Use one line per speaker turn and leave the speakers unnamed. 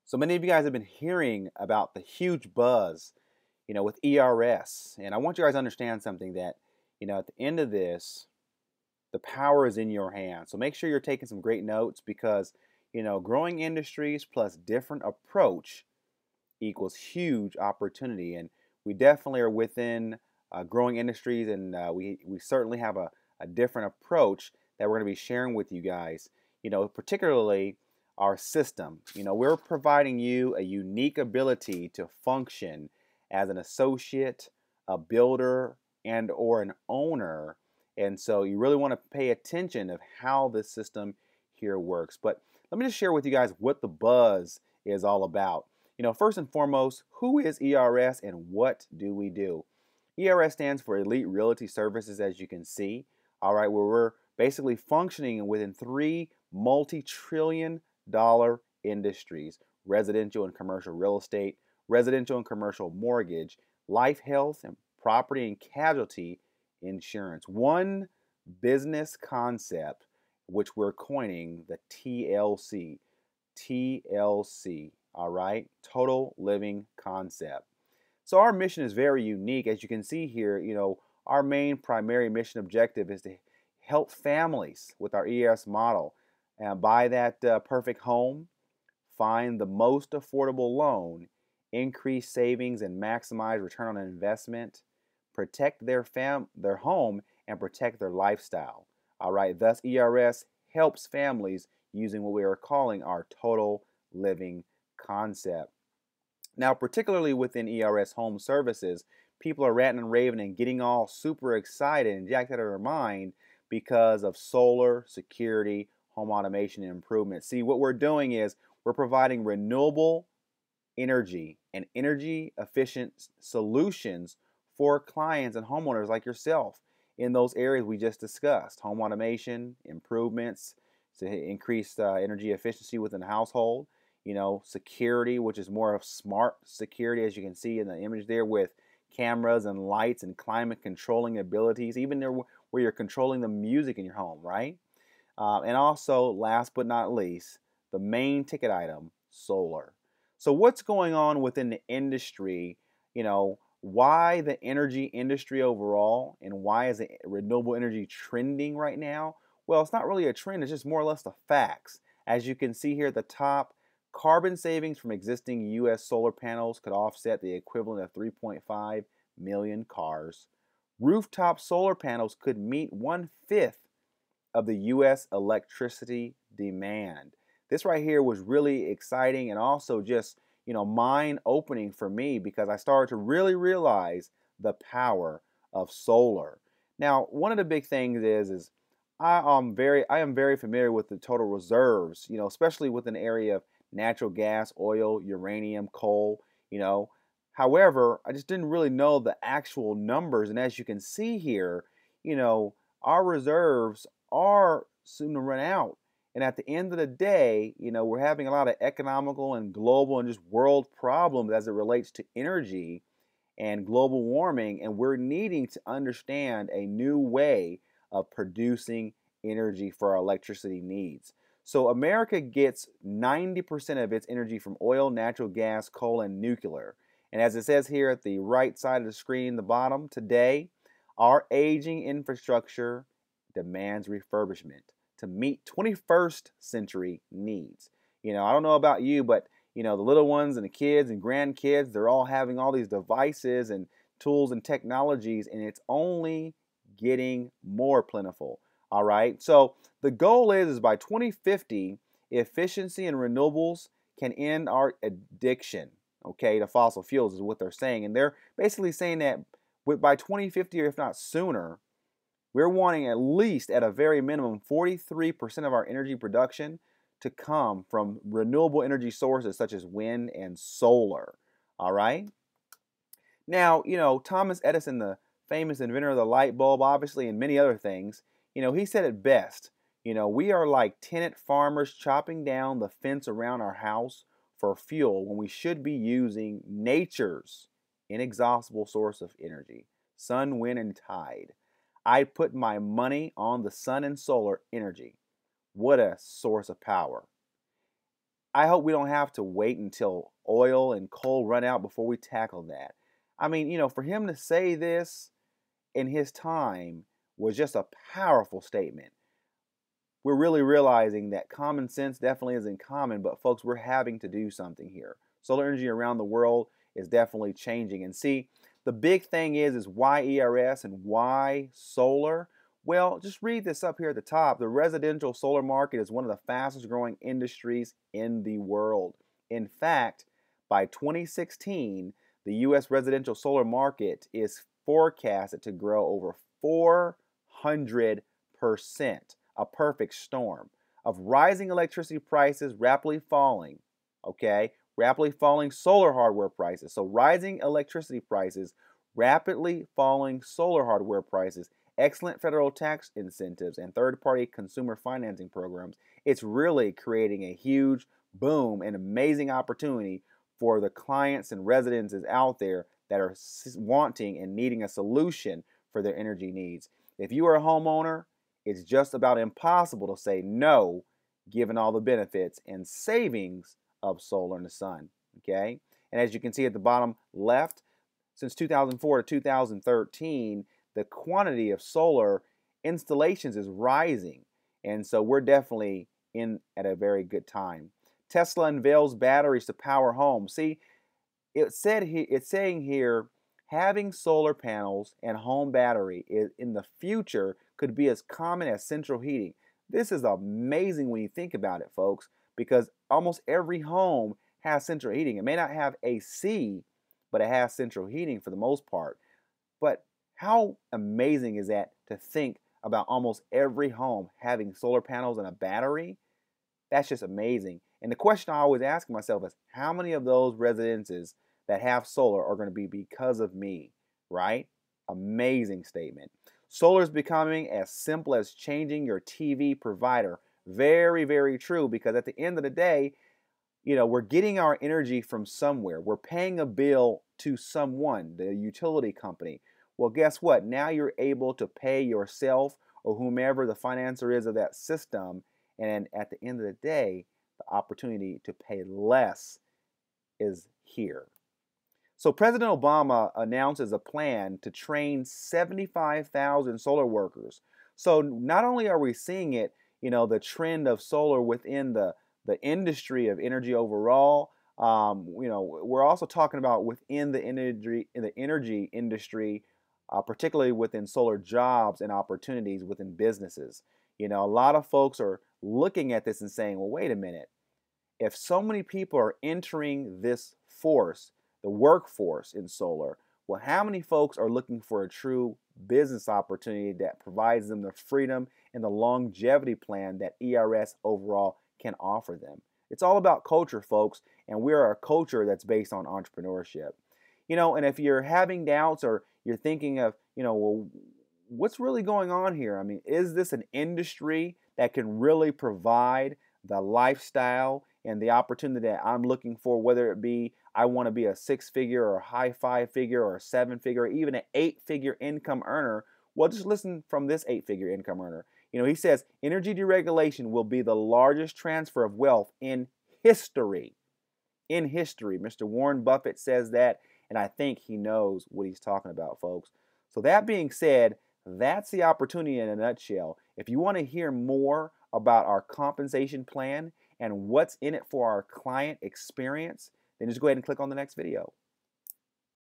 So many of you guys have been hearing about the huge buzz, with ERS. And I want you guys to understand something that, at the end of this, the power is in your hands. So make sure you're taking some great notes because, growing industries plus different approach equals huge opportunity. And we definitely are within growing industries, and we certainly have a different approach that we're going to be sharing with you guys, particularly our system. We're providing you a unique ability to function as an associate, a builder, and or an owner. And so you really want to pay attention of how this system here works. But let me just share with you guys what the buzz is all about. First and foremost, who is ERS and what do we do? ERS stands for Elite Realty Services, as you can see. All right, where we're basically functioning within three multi-trillion dollar industries: residential and commercial real estate, residential and commercial mortgage, life, health, and property and casualty insurance. One business concept, which we're coining the TLC. TLC, all right? Total Living Concept. So our mission is very unique. As you can see here, our main primary mission objective is to help families with our ERS model buy that perfect home, find the most affordable loan, increase savings and maximize return on investment, protect their home, and protect their lifestyle. All right, thus ERS helps families using what we are calling our total living concept. Now, particularly within ERS home services, people are ranting and raving and getting all super excited and jacked out of their mind because of solar, security, home automation, and improvement. See, what we're doing is we're providing renewable energy and energy efficient solutions for clients and homeowners like yourself in those areas we just discussed: home automation, improvements to increase energy efficiency within the household, security, which is more of smart security, as you can see in the image there, with cameras and lights and climate controlling abilities, even there where you're controlling the music in your home, right? And also, last but not least, the main ticket item, solar. So what's going on within the industry? Why the energy industry overall, and why is the renewable energy trending right now? Well, it's not really a trend, it's just more or less the facts. As you can see here at the top, carbon savings from existing U.S. solar panels could offset the equivalent of 3.5 million cars. Rooftop solar panels could meet 1/5 of the U.S. electricity demand. This right here was really exciting and also just, mind-opening for me, because I started to really realize the power of solar. Now, one of the big things is I am very familiar with the total reserves, especially within the area of natural gas, oil, uranium, coal, However, I just didn't really know the actual numbers. And as you can see here, our reserves are soon to run out. And at the end of the day, we're having a lot of economical and global and just world problems as it relates to energy and global warming. And we're needing to understand a new way of producing energy for our electricity needs. So America gets 90% of its energy from oil, natural gas, coal, and nuclear. And as it says here at the right side of the screen, the bottom, today, our aging infrastructure demands refurbishment to meet 21st century needs. I don't know about you, but the little ones and the kids and grandkids, they're all having all these devices and tools and technologies, and it's only getting more plentiful. All right, so the goal is by 2050, efficiency and renewables can end our addiction, to fossil fuels, is what they're saying. And they're basically saying that by 2050, or if not sooner, we're wanting at least, at a very minimum, 43% of our energy production to come from renewable energy sources such as wind and solar. All right? Now, Thomas Edison, the famous inventor of the light bulb, obviously, and many other things, he said it best. We are like tenant farmers chopping down the fence around our house for fuel when we should be using nature's inexhaustible source of energy: sun, wind, and tide. I put my money on the sun and solar energy. What a source of power. I hope we don't have to wait until oil and coal run out before we tackle that. I mean, for him to say this in his time was just a powerful statement. We're really realizing that common sense definitely isn't common, but folks, we're having to do something here. Solar energy around the world is definitely changing. And see, the big thing is why ERS and why solar? Well, just read this up here at the top. The residential solar market is one of the fastest growing industries in the world. In fact, by 2016, the U.S. residential solar market is forecasted to grow over 400%, a perfect storm of rising electricity prices rapidly falling, okay? Rapidly falling solar hardware prices. So rising electricity prices, rapidly falling solar hardware prices, excellent federal tax incentives, and third-party consumer financing programs. It's really creating a huge boom and amazing opportunity for the clients and residences out there that are wanting and needing a solution for their energy needs. If you are a homeowner, it's just about impossible to say no, given all the benefits and savings of solar and the sun, okay? And as you can see at the bottom left, since 2004 to 2013, the quantity of solar installations is rising. And so we're definitely in at a very good time. Tesla unveils batteries to power homes. See, it's saying here, having solar panels and home battery in the future could be as common as central heating. This is amazing when you think about it, folks, because almost every home has central heating. It may not have AC, but it has central heating for the most part. But how amazing is that to think about almost every home having solar panels and a battery? That's just amazing. And the question I always ask myself is, how many of those residences that have solar are going to be because of me, right? Amazing statement. Solar is becoming as simple as changing your TV provider. Very, very true, because at the end of the day, we're getting our energy from somewhere. We're paying a bill to someone, the utility company. Well, guess what? Now you're able to pay yourself or whomever the financer is of that system. And at the end of the day, the opportunity to pay less is here. So President Obama announces a plan to train 75,000 solar workers. So not only are we seeing it, the trend of solar within the industry of energy overall, we're also talking about within the energy industry, particularly within solar jobs and opportunities within businesses. A lot of folks are looking at this and saying, well, wait a minute. If so many people are entering this force, the workforce in solar, well, how many folks are looking for a true business opportunity that provides them the freedom and the longevity plan that ERS overall can offer them? It's all about culture, folks, and we're a culture that's based on entrepreneurship. And if you're having doubts or you're thinking of, well, what's really going on here? I mean, is this an industry that can really provide the lifestyle and the opportunity that I'm looking for, whether it be I want to be a 6-figure or a high 5-figure or a 7-figure or even an 8-figure income earner? Well, just listen from this 8-figure income earner. He says energy deregulation will be the largest transfer of wealth in history. In history. Mr. Warren Buffett says that, and I think he knows what he's talking about, folks. So that being said, that's the opportunity in a nutshell. If you want to hear more about our compensation plan and what's in it for our client experience, then just go ahead and click on the next video.